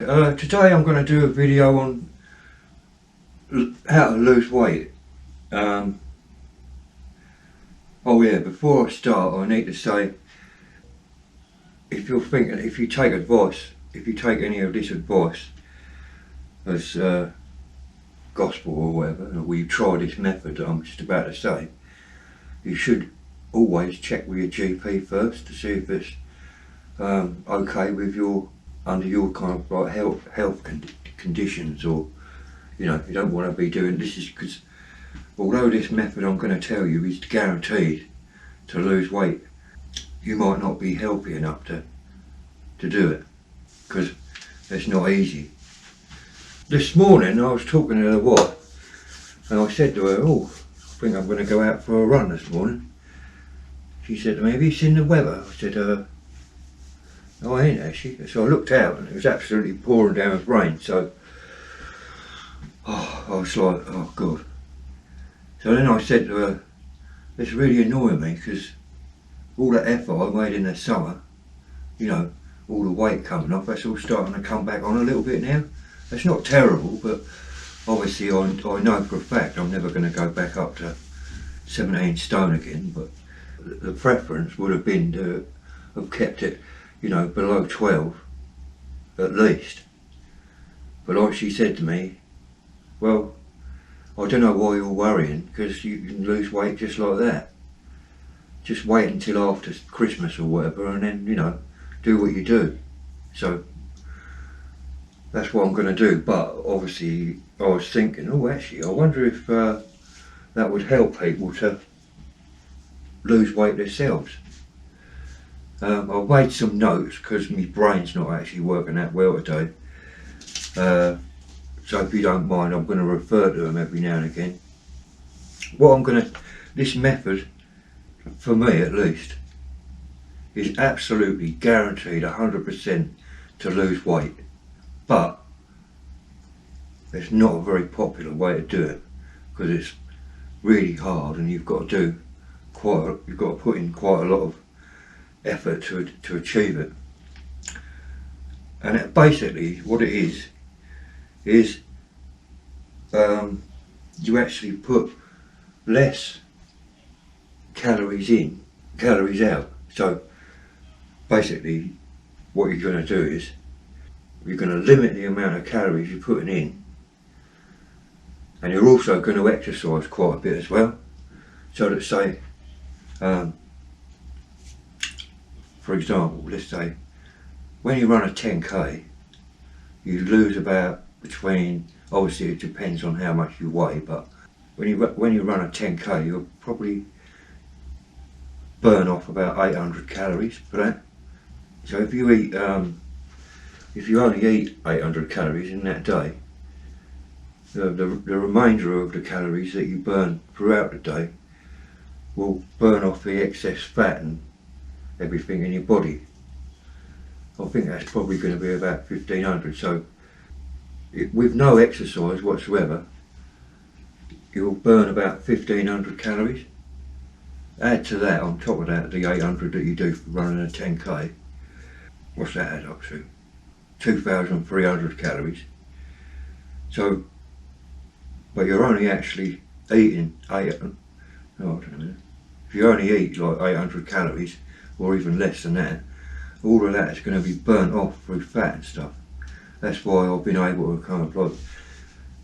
Today I'm going to do a video on how to lose weight. Oh yeah, before I start I need to say, if you're thinking, if you take any of this advice as gospel or whatever, or you try this method that I'm just about to say, you should always check with your GP first to see if it's okay with under your kind of like health conditions, or you don't want to be doing this. Is because although this method I'm going to tell you is guaranteed to lose weight, you might not be healthy enough to do it, because it's not easy. This morning I was talking to the wife and I said to her, "Oh, I think I'm going to go out for a run this morning." She said to me, "Have you seen the weather?" I said, "No, I ain't actually." So I looked out and it was absolutely pouring down with rain. So I was like, oh God. So then I said to her, "It's really annoying me, because all that effort I made in the summer, all the weight coming off, that's all starting to come back on a little bit now. It's not terrible, but obviously I know for a fact I'm never going to go back up to 17 stone again, but the preference would have been to have kept it, below 12 at least." But like she said to me, "Well, I don't know why you're worrying, because you can lose weight just like that. Just wait until after Christmas or whatever, and then, do what you do." So that's what I'm going to do. But obviously I was thinking, oh, actually, I wonder if that would help people to lose weight themselves. I've made some notes because my brain's not actually working that well today. So if you don't mind, I'm going to refer to them every now and again. This method, for me at least, is absolutely guaranteed 100% to lose weight. But it's not a very popular way to do it, because it's really hard and you've got to put in quite a lot of effort to achieve it. And basically what it is you actually put less calories in, calories out. So basically what you're going to do is you're going to limit the amount of calories you're putting in, and you're also going to exercise quite a bit as well. So let's say, for example, let's say when you run a 10k, you lose about between, obviously it depends on how much you weigh, but when you run a 10k, you'll probably burn off about 800 calories for that. So if you only eat 800 calories in that day, the remainder of the calories that you burn throughout the day will burn off the excess fat and everything in your body. I think that's probably going to be about 1500. So with no exercise whatsoever, you'll burn about 1500 calories. Add to that, on top of that, the 800 that you do for running a 10k. What's that add up to? 2300 calories. So, but you're only actually eating if you only eat like 800 calories or even less than that, all of that is going to be burnt off through fat and stuff. That's why I've been able to kind of like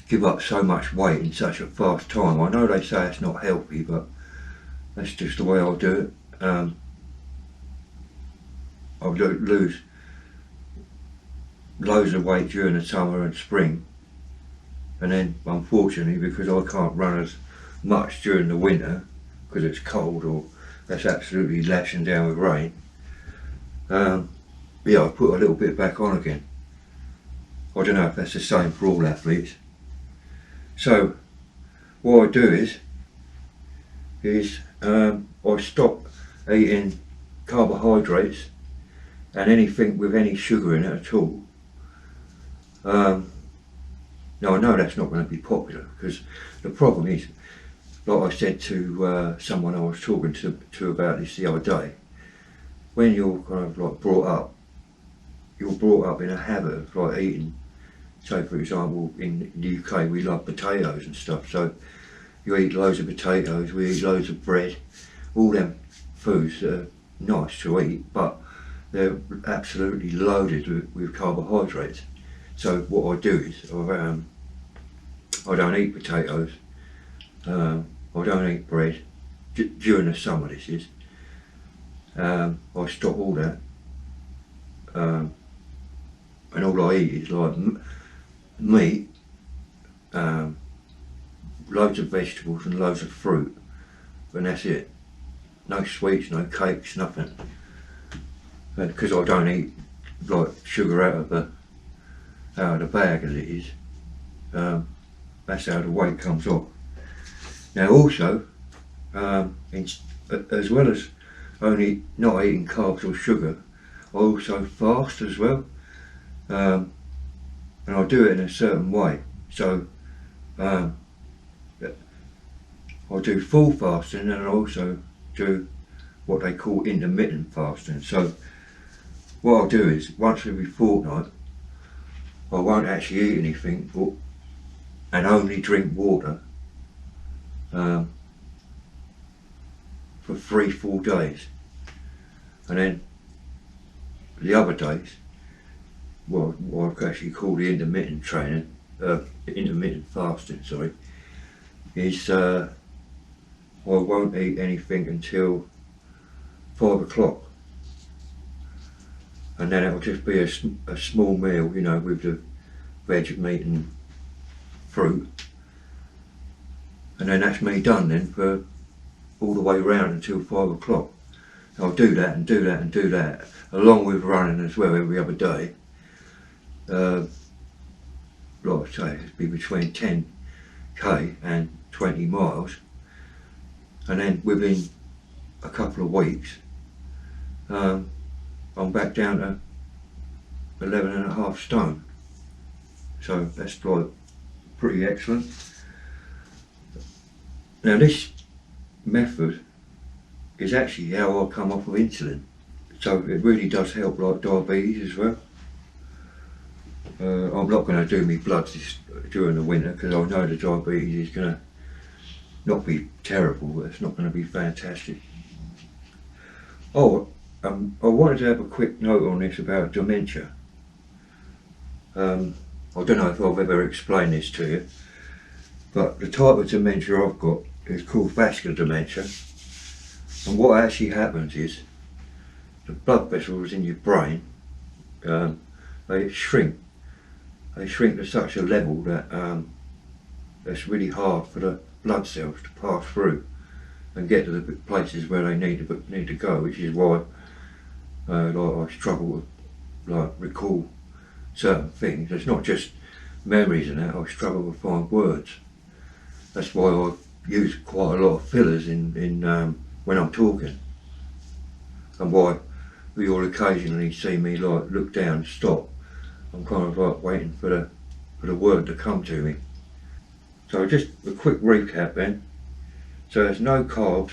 give up so much weight in such a fast time. I know they say it's not healthy, but that's just the way I'll do it. I'll lose loads of weight during the summer and spring, and then unfortunately, because I can't run as much during the winter because it's cold or that's absolutely lashing down with rain, I put a little bit back on again. I don't know if that's the same for all athletes. So what I do is I stop eating carbohydrates and anything with any sugar in it at all. Now I know that's not going to be popular, because the problem is, like I said to someone I was talking to about this the other day, when you're kind of like brought up you're brought up in a habit of like eating, say for example in the UK we love potatoes and stuff, so you eat loads of potatoes, we eat loads of bread, all them foods that are nice to eat, but they're absolutely loaded with carbohydrates. So what I do is I don't eat potatoes, I don't eat bread, during the summer this is, I stop all that, and all I eat is like meat, loads of vegetables and loads of fruit, and that's it. No sweets, no cakes, nothing. And because I don't eat like sugar out of the bag as it is, that's how the weight comes off. Now also, as well as only not eating carbs or sugar, I also fast as well, and I do it in a certain way. So I do full fasting, and I also do what they call intermittent fasting. So what I'll do is once every fortnight I won't actually eat anything and only drink water for 3 full days, and then the other days, what I actually call the intermittent fasting, sorry, is I won't eat anything until 5 o'clock, and then it'll just be a small meal, you know, with the veg, meat and fruit, and then that's me done then for all the way round until 5 o'clock. I'll do that and do that and do that, along with running as well every other day. Like I say, it'd be between 10k and 20 miles, and then within a couple of weeks I'm back down to 11.5 stone, so that's like pretty excellent. Now this method is actually how I come off of insulin, so it really does help like diabetes as well. I'm not going to do my bloods during the winter because I know the diabetes is going to not be terrible, but it's not going to be fantastic. Oh, I wanted to have a quick note on this about dementia. I don't know if I've ever explained this to you, but the type of dementia I've got is called vascular dementia, and what actually happens is the blood vessels in your brain, they shrink to such a level that it's really hard for the blood cells to pass through and get to the places where they need to go, which is why like I struggle to like recall certain things. It's not just memories and that, I struggle to find words. That's why I use quite a lot of fillers in when I'm talking, and why you'll occasionally see me like look down, stop. I'm kind of like waiting for the word to come to me. So just a quick recap then. So there's no carbs,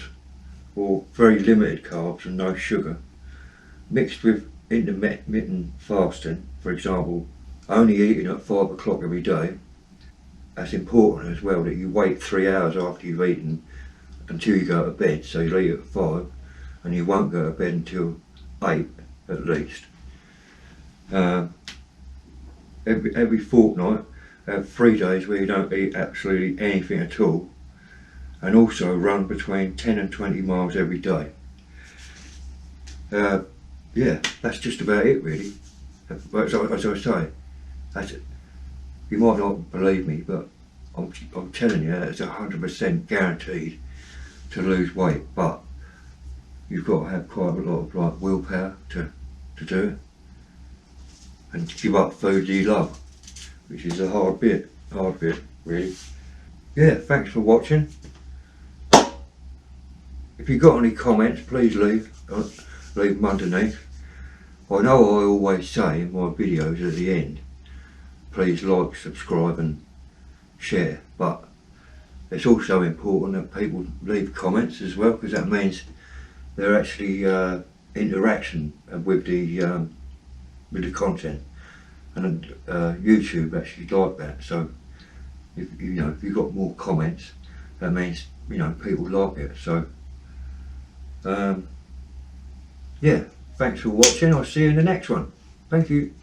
or very limited carbs, and no sugar, mixed with intermittent fasting, for example only eating at 5 o'clock every day. That's important as well, that you wait 3 hours after you've eaten until you go to bed, so you'll eat at 5 and you won't go to bed until 8 at least. Every fortnight have 3 days where you don't eat absolutely anything at all, and also run between 10 and 20 miles every day. Yeah, that's just about it really. But as I say, that's it. You might not believe me, but I'm telling you, it's 100% guaranteed to lose weight, but you've got to have quite a lot of like willpower to do it, and to give up food you love, which is a hard bit really. Yeah, thanks for watching. If you've got any comments, please leave them underneath. I know I always say in my videos at the end, please like, subscribe and share, but it's also important that people leave comments as well, because that means they're actually interaction with the with the content, and YouTube actually like that. So if if you've got more comments, that means people like it. So yeah, thanks for watching. I'll see you in the next one. Thank you.